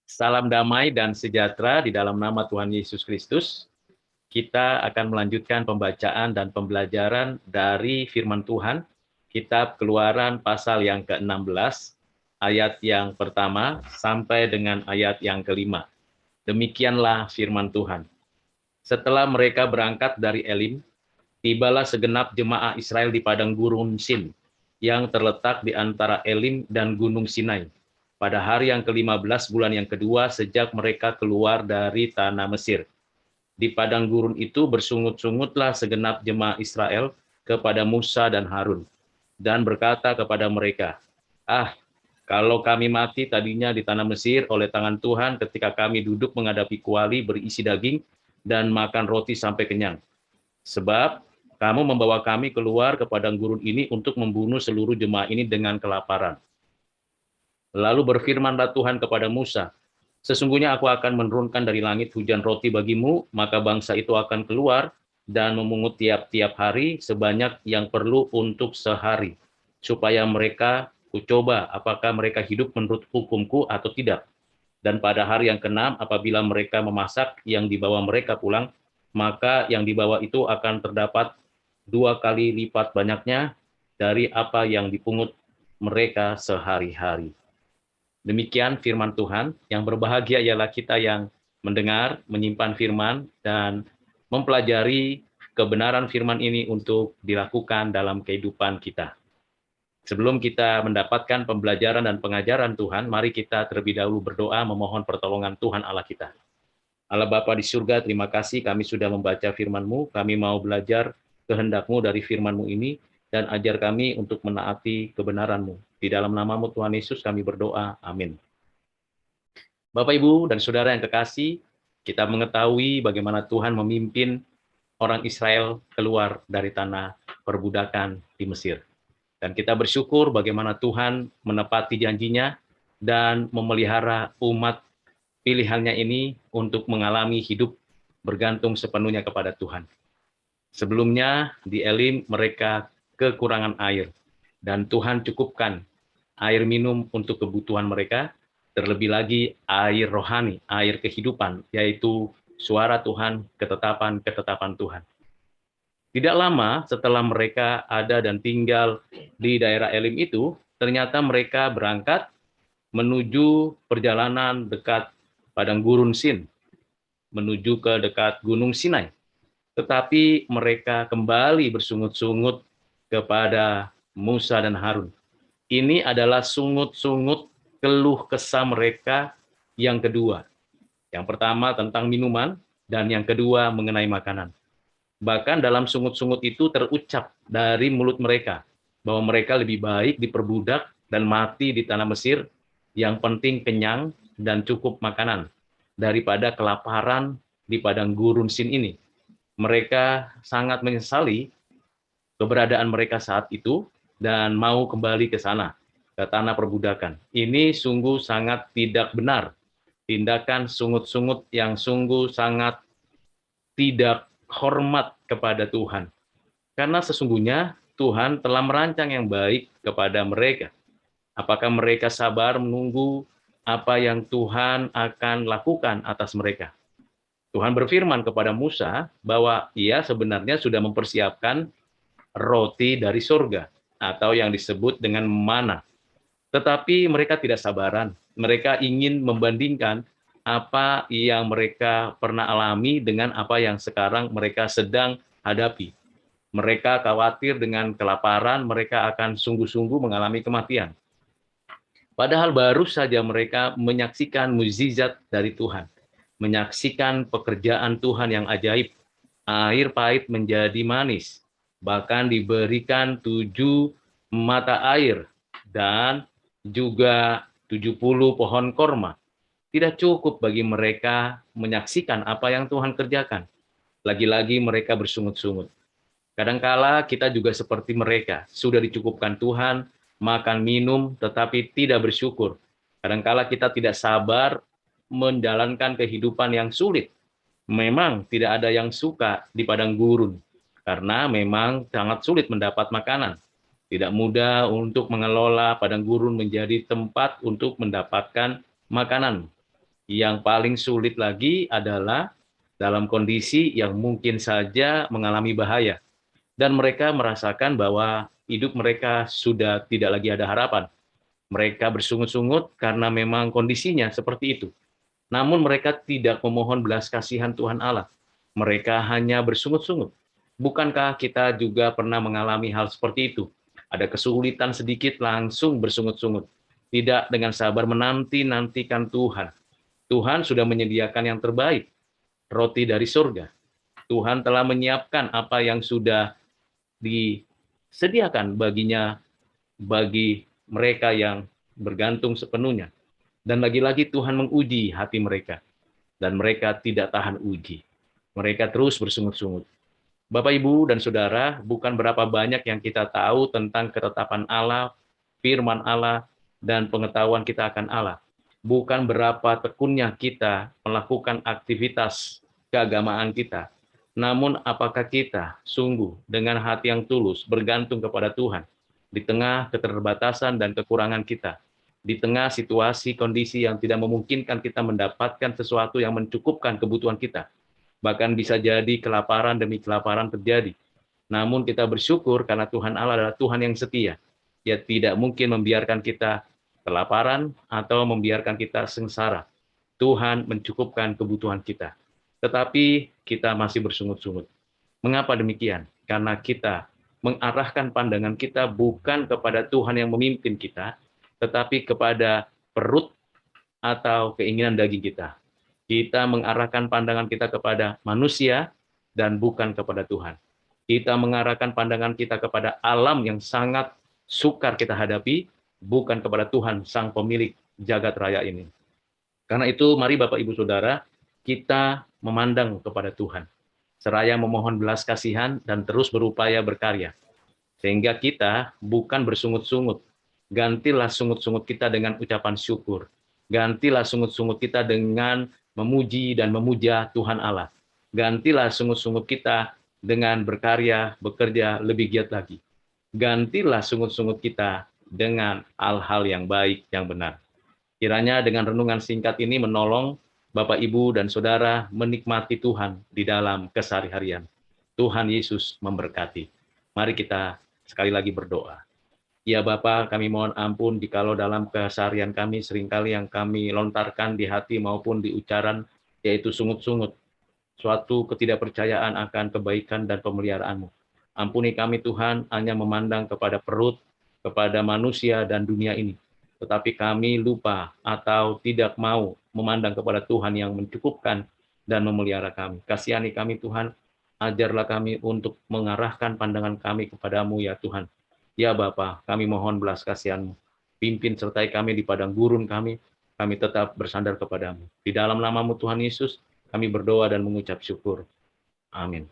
Salam damai dan sejahtera di dalam nama Tuhan Yesus Kristus. Kita akan melanjutkan pembacaan dan pembelajaran dari firman Tuhan, Kitab Keluaran pasal yang ke-16, ayat yang pertama sampai dengan ayat yang kelima. Demikianlah firman Tuhan. Setelah mereka berangkat dari Elim, tibalah segenap jemaah Israel di padang gurun Sin, yang terletak di antara Elim dan Gunung Sinai, pada hari yang ke-15 bulan yang kedua sejak mereka keluar dari tanah Mesir. Di padang gurun itu bersungut-sungutlah segenap jemaah Israel kepada Musa dan Harun, dan berkata kepada mereka, kalau kami mati tadinya di tanah Mesir oleh tangan Tuhan ketika kami duduk menghadapi kuali berisi daging dan makan roti sampai kenyang. Sebab kamu membawa kami keluar ke padang gurun ini untuk membunuh seluruh jemaah ini dengan kelaparan. Lalu berfirmanlah Tuhan kepada Musa, sesungguhnya aku akan menurunkan dari langit hujan roti bagimu, maka bangsa itu akan keluar dan memungut tiap-tiap hari sebanyak yang perlu untuk sehari, supaya mereka kucoba apakah mereka hidup menurut hukumku atau tidak. Dan pada hari yang keenam, apabila mereka memasak yang dibawa mereka pulang, maka yang dibawa itu akan terdapat 2 kali lipat banyaknya dari apa yang dipungut mereka sehari-hari. Demikian firman Tuhan. Yang berbahagia ialah kita yang mendengar, menyimpan firman, dan mempelajari kebenaran firman ini untuk dilakukan dalam kehidupan kita. Sebelum kita mendapatkan pembelajaran dan pengajaran Tuhan, mari kita terlebih dahulu berdoa memohon pertolongan Tuhan Allah kita. Allah Bapa di surga, terima kasih kami sudah membaca firman-Mu, kami mau belajar kehendak-Mu dari firman-Mu ini, dan ajar kami untuk menaati kebenaran-Mu. Di dalam nama-Mu Tuhan Yesus kami berdoa, amin. Bapak, Ibu, dan Saudara yang kekasih, kita mengetahui bagaimana Tuhan memimpin orang Israel keluar dari tanah perbudakan di Mesir. Dan kita bersyukur bagaimana Tuhan menepati janjinya dan memelihara umat pilihannya ini untuk mengalami hidup bergantung sepenuhnya kepada Tuhan. Sebelumnya di Elim mereka kekurangan air, dan Tuhan cukupkan air minum untuk kebutuhan mereka, terlebih lagi air rohani, air kehidupan, yaitu suara Tuhan, ketetapan-ketetapan Tuhan. Tidak lama setelah mereka ada dan tinggal di daerah Elim itu, ternyata mereka berangkat menuju perjalanan dekat padang gurun Sin, menuju ke dekat Gunung Sinai. Tetapi mereka kembali bersungut-sungut kepada Musa dan Harun. Ini adalah sungut-sungut keluh kesah mereka yang kedua. Yang pertama tentang minuman, dan yang kedua mengenai makanan. Bahkan dalam sungut-sungut itu terucap dari mulut mereka, bahwa mereka lebih baik diperbudak dan mati di tanah Mesir, yang penting kenyang dan cukup makanan, daripada kelaparan di padang gurun Sin ini. Mereka sangat menyesali keberadaan mereka saat itu dan mau kembali ke sana, ke tanah perbudakan. Ini sungguh sangat tidak benar. Tindakan sungut-sungut yang sungguh sangat tidak hormat kepada Tuhan. Karena sesungguhnya Tuhan telah merancang yang baik kepada mereka. Apakah mereka sabar menunggu apa yang Tuhan akan lakukan atas mereka? Tuhan berfirman kepada Musa bahwa ia sebenarnya sudah mempersiapkan roti dari surga, atau yang disebut dengan mana. Tetapi mereka tidak sabaran. Mereka ingin membandingkan apa yang mereka pernah alami dengan apa yang sekarang mereka sedang hadapi. Mereka khawatir dengan kelaparan, mereka akan sungguh-sungguh mengalami kematian. Padahal baru saja mereka menyaksikan mukjizat dari Tuhan, menyaksikan pekerjaan Tuhan yang ajaib. Air pahit menjadi manis, bahkan diberikan 7 mata air dan juga 70 pohon korma. Tidak cukup bagi mereka menyaksikan apa yang Tuhan kerjakan. Lagi-lagi mereka bersungut-sungut. Kadangkala kita juga seperti mereka, sudah dicukupkan Tuhan, makan minum, tetapi tidak bersyukur. Kadangkala kita tidak sabar menjalankan kehidupan yang sulit. Memang tidak ada yang suka di padang gurun, karena memang sangat sulit mendapat makanan. Tidak mudah untuk mengelola padang gurun menjadi tempat untuk mendapatkan makanan. Yang paling sulit lagi adalah dalam kondisi yang mungkin saja mengalami bahaya, dan mereka merasakan bahwa hidup mereka sudah tidak lagi ada harapan. Mereka bersungut-sungut karena memang kondisinya seperti itu. Namun mereka tidak memohon belas kasihan Tuhan Allah. Mereka hanya bersungut-sungut. Bukankah kita juga pernah mengalami hal seperti itu? Ada kesulitan sedikit langsung bersungut-sungut. Tidak dengan sabar menanti-nantikan Tuhan. Tuhan sudah menyediakan yang terbaik, roti dari surga. Tuhan telah menyiapkan apa yang sudah disediakan baginya, bagi mereka yang bergantung sepenuhnya. Dan lagi-lagi Tuhan menguji hati mereka. Dan mereka tidak tahan uji. Mereka terus bersungut-sungut. Bapak, Ibu, dan Saudara, bukan berapa banyak yang kita tahu tentang ketetapan Allah, firman Allah, dan pengetahuan kita akan Allah. Bukan berapa tekunnya kita melakukan aktivitas keagamaan kita. Namun apakah kita sungguh dengan hati yang tulus bergantung kepada Tuhan di tengah keterbatasan dan kekurangan kita, di tengah situasi kondisi yang tidak memungkinkan kita mendapatkan sesuatu yang mencukupkan kebutuhan kita. Bahkan bisa jadi kelaparan demi kelaparan terjadi. Namun kita bersyukur karena Tuhan Allah adalah Tuhan yang setia. Dia tidak mungkin membiarkan kita kelaparan atau membiarkan kita sengsara. Tuhan mencukupkan kebutuhan kita. Tetapi kita masih bersungut-sungut. Mengapa demikian? Karena kita mengarahkan pandangan kita bukan kepada Tuhan yang memimpin kita, tetapi kepada perut atau keinginan daging kita. Kita mengarahkan pandangan kita kepada manusia dan bukan kepada Tuhan. Kita mengarahkan pandangan kita kepada alam yang sangat sukar kita hadapi, bukan kepada Tuhan, Sang Pemilik jagat raya ini. Karena itu, mari Bapak Ibu Saudara, kita memandang kepada Tuhan, seraya memohon belas kasihan dan terus berupaya berkarya. Sehingga kita bukan bersungut-sungut. Gantilah sungut-sungut kita dengan ucapan syukur. Gantilah sungut-sungut kita dengan memuji dan memuja Tuhan Allah. Gantilah sungut-sungut kita dengan berkarya, bekerja lebih giat lagi. Gantilah sungut-sungut kita dengan hal-hal yang baik, yang benar. Kiranya dengan renungan singkat ini menolong Bapak, Ibu, dan Saudara menikmati Tuhan di dalam keseharian. Tuhan Yesus memberkati. Mari kita sekali lagi berdoa. Ya Bapa, kami mohon ampun jikalau dalam keseharian kami seringkali yang kami lontarkan di hati maupun di ucapan, yaitu sungut-sungut, suatu ketidakpercayaan akan kebaikan dan pemeliharaan-Mu. Ampuni kami Tuhan, hanya memandang kepada perut, kepada manusia dan dunia ini. Tetapi kami lupa atau tidak mau memandang kepada Tuhan yang mencukupkan dan memelihara kami. Kasihani kami Tuhan, ajarlah kami untuk mengarahkan pandangan kami kepadamu ya Tuhan. Ya Bapa, kami mohon belas kasihan-Mu. Pimpin sertai kami di padang gurun kami tetap bersandar kepadamu. Di dalam nama-Mu Tuhan Yesus, kami berdoa dan mengucap syukur. Amin.